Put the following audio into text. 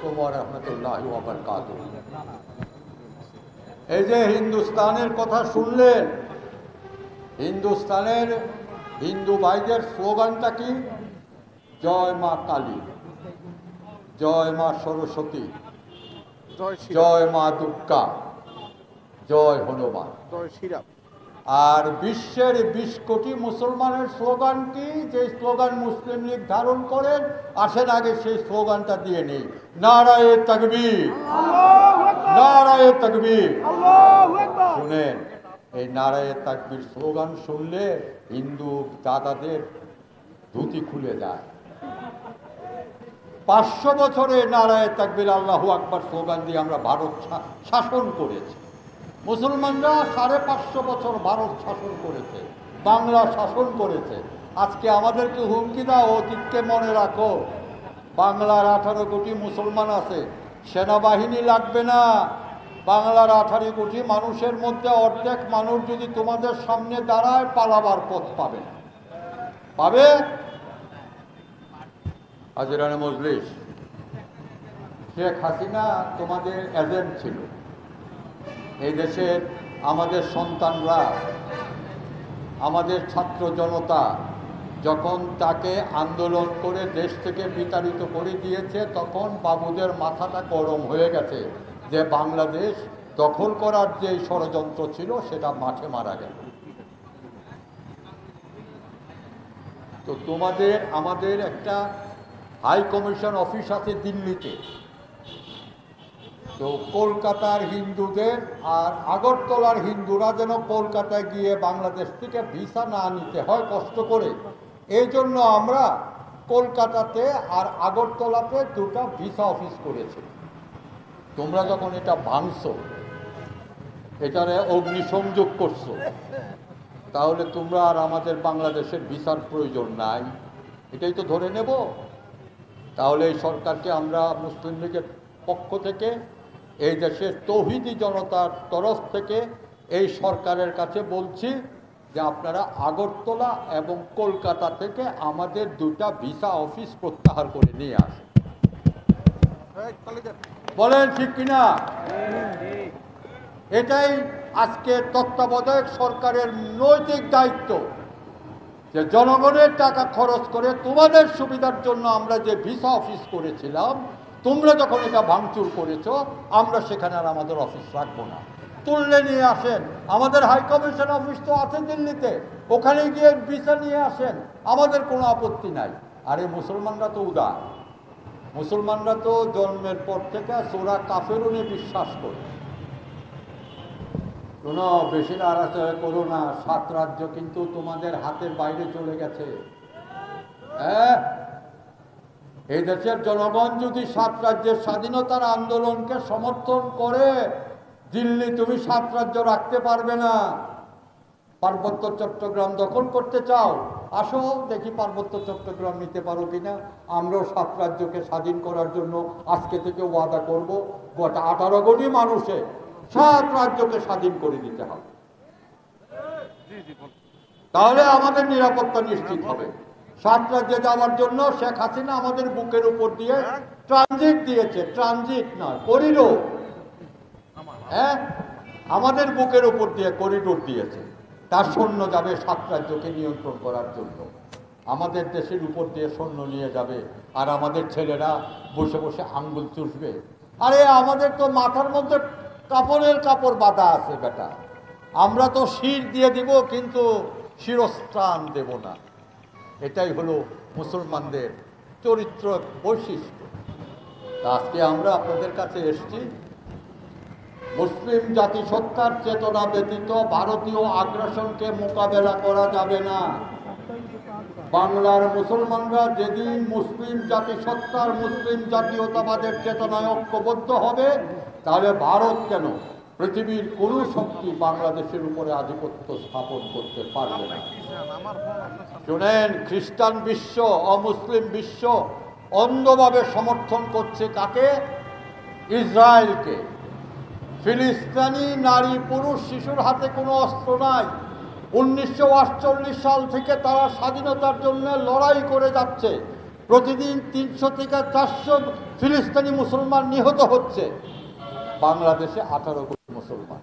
ওয়া রাহমাতুল্লাহি ওয়া বারাকাতুহু। এই যে হিন্দুস্তানের কথা শুনলেন, হিন্দুস্তানের হিন্দু ভাইদের স্লোগানটা কি? জয় মা কালী, জয় মা সরস্বতী, জয় মা দুর্গা, জয় হনুমান, জয় শ্রীরাম। আর বিশ্বের 20 কোটি মুসলমানের স্লোগান কি? যে স্লোগান মুসলিম লীগ ধারণ করেন, আসেন আগে সেই স্লোগানটা দিয়ে নেই। নারায়ে তাকবীর, নারায়ে তাকবীর। শুনেন, এই নারায়ে তাকবীর স্লোগান শুনলে হিন্দু দাদাদের ধুতি খুলে যায়। 500 বছরে নারায়ে তাকবীর আল্লাহু আকবার স্লোগান দিয়ে আমরা ভারত শাসন করেছি। মুসলমানরা 550 বছর ভারত শাসন করেছে, বাংলা শাসন করেছে। আজকে আমাদেরকে হুমকি দাও, অতীতকে মনে রাখো। বাংলার 18 কোটি মুসলমান আছে, সেনাবাহিনী লাগবে না। বাংলার 18 কোটি মানুষের মধ্যে অর্ধেক মানুষ যদি তোমাদের সামনে দাঁড়ায়, পালাবার পথ পাবে না। পাবে? হাজিরানে মজলিস, শেখ হাসিনা তোমাদের এজেন্ট ছিল। এই দেশের আমাদের সন্তানরা, আমাদের ছাত্র জনতা যখন তাকে আন্দোলন করে দেশ থেকে বিতাড়িত করে দিয়েছে, তখন বাবুদের মাথাটা গরম হয়ে গেছে যে বাংলাদেশ দখল করার যে ষড়যন্ত্র ছিল সেটা মাঠে মারা গেল। তো তোমাদের আমাদের একটা হাই কমিশন অফিস আছে দিল্লিতে। তো কলকাতার হিন্দুদের আর আগরতলার হিন্দুরা যেন কলকাতায় গিয়ে বাংলাদেশ থেকে ভিসা না নিতে হয় কষ্ট করে, এই জন্য আমরা কলকাতাতে আর আগরতলাতে 2টা ভিসা অফিস করেছি। তোমরা যখন এটা ভাঙছো, এটারে অগ্নিসংযোগ করছো, তাহলে তোমরা আর আমাদের বাংলাদেশের ভিসার প্রয়োজন নাই, এটাই তো ধরে নেব। তাহলে এই সরকারকে আমরা মুসলিম লীগের পক্ষ থেকে, এই দেশের তৌহিদি জনতার তরফ থেকে এই সরকারের কাছে বলছি যে আপনারা আগরতলা এবং কলকাতা থেকে আমাদের 2টা ভিসা অফিস প্রত্যাহার করে নিয়ে আসেন। বলেন ঠিক কিনা? এটাই আজকে তত্ত্বাবধায়ক সরকারের নৈতিক দায়িত্ব, যে জনগণের টাকা খরচ করে তোমাদের সুবিধার জন্য আমরা যে ভিসা অফিস করেছিলাম, তোমরা যখন এটা ভাঙচুর করেছো, আমরা সেখানে আর আমাদের অফিস রাখবো না। তুললে নিয়ে আসেন, আমাদের হাই কমিশন অফিস তো আছে দিল্লিতে, ওখানে গিয়ে ভিসা নিয়ে আসেন, আমাদের কোনো আপত্তি নাই। আরে মুসলমানরা তো উদার, মুসলমানরা তো জন্মের পর থেকে সূরা কাফেরুনে বিশ্বাস করে। কোনো বেশি নাড়াচাড়া করো না, 7 রাজ্য কিন্তু তোমাদের হাতের বাইরে চলে গেছে। হ্যাঁ, এই দেশের জনগণ যদি 7 রাজ্যের স্বাধীনতার আন্দোলনকে সমর্থন করে, দিল্লি তুমি 7 রাজ্য রাখতে পারবে না। পার্বত্য চট্টগ্রাম দখল করতে চাও, আসো দেখি পার্বত্য চট্টগ্রাম নিতে পারো কিনা। আমরাও 7 রাজ্যকে স্বাধীন করার জন্য আজকে থেকে ওয়াদা করব, গোটা 18 কোটি মানুষে 7 রাজ্যকে স্বাধীন করে দিতে হবে। তাহলে আমাদের নিরাপত্তা নিশ্চিত হবে। 7 রাজ্যে যাওয়ার জন্য শেখ হাসিনা আমাদের বুকের উপর দিয়ে ট্রানজিট দিয়েছে, ট্রানজিট নয়, করিডোর। হ্যাঁ, আমাদের বুকের উপর দিয়ে করিডোর দিয়েছে। তার সৈন্য যাবে 7 রাজ্যকে নিয়ন্ত্রণ করার জন্য। আমাদের দেশের উপর দিয়ে সৈন্য নিয়ে যাবে, আর আমাদের ছেলেরা বসে বসে আঙ্গুল চুষবে। আরে আমাদের তো মাথার মধ্যে কাপড়ের কাপড় বাঁধা আছে বেটা, আমরা তো শির দিয়ে দিব কিন্তু শিরস্ত্রাণ দেব না। এটাই হলো মুসলমানদের চরিত্র বৈশিষ্ট্য। আজকে আমরা আপনাদের কাছে এসেছি, মুসলিম জাতিসত্তার চেতনা ব্যতীত ভারতীয় আগ্রাসনকে মোকাবেলা করা যাবে না। বাংলার মুসলমানরা যেদিন মুসলিম জাতিসত্তার, মুসলিম জাতীয়তাবাদের চেতনায় ঐক্যবদ্ধ হবে, তাহলে ভারত কেন, পৃথিবীর কোনো শক্তি বাংলাদেশের উপরে আধিপত্য স্থাপন করতে পারবে না। শুনেন, খ্রিস্টান বিশ্ব, অমুসলিম বিশ্ব অন্ধভাবে সমর্থন করছে কাকে? ইসরায়েলকে। ফিলিস্তিনি নারী পুরুষ শিশুর হাতে কোনো অস্ত্র নাই। 1948 সাল থেকে তারা স্বাধীনতার জন্য লড়াই করে যাচ্ছে। প্রতিদিন 300 থেকে 400 ফিলিস্তিনি মুসলমান নিহত হচ্ছে, বাংলাদেশে 18 কোটি মুসলমান।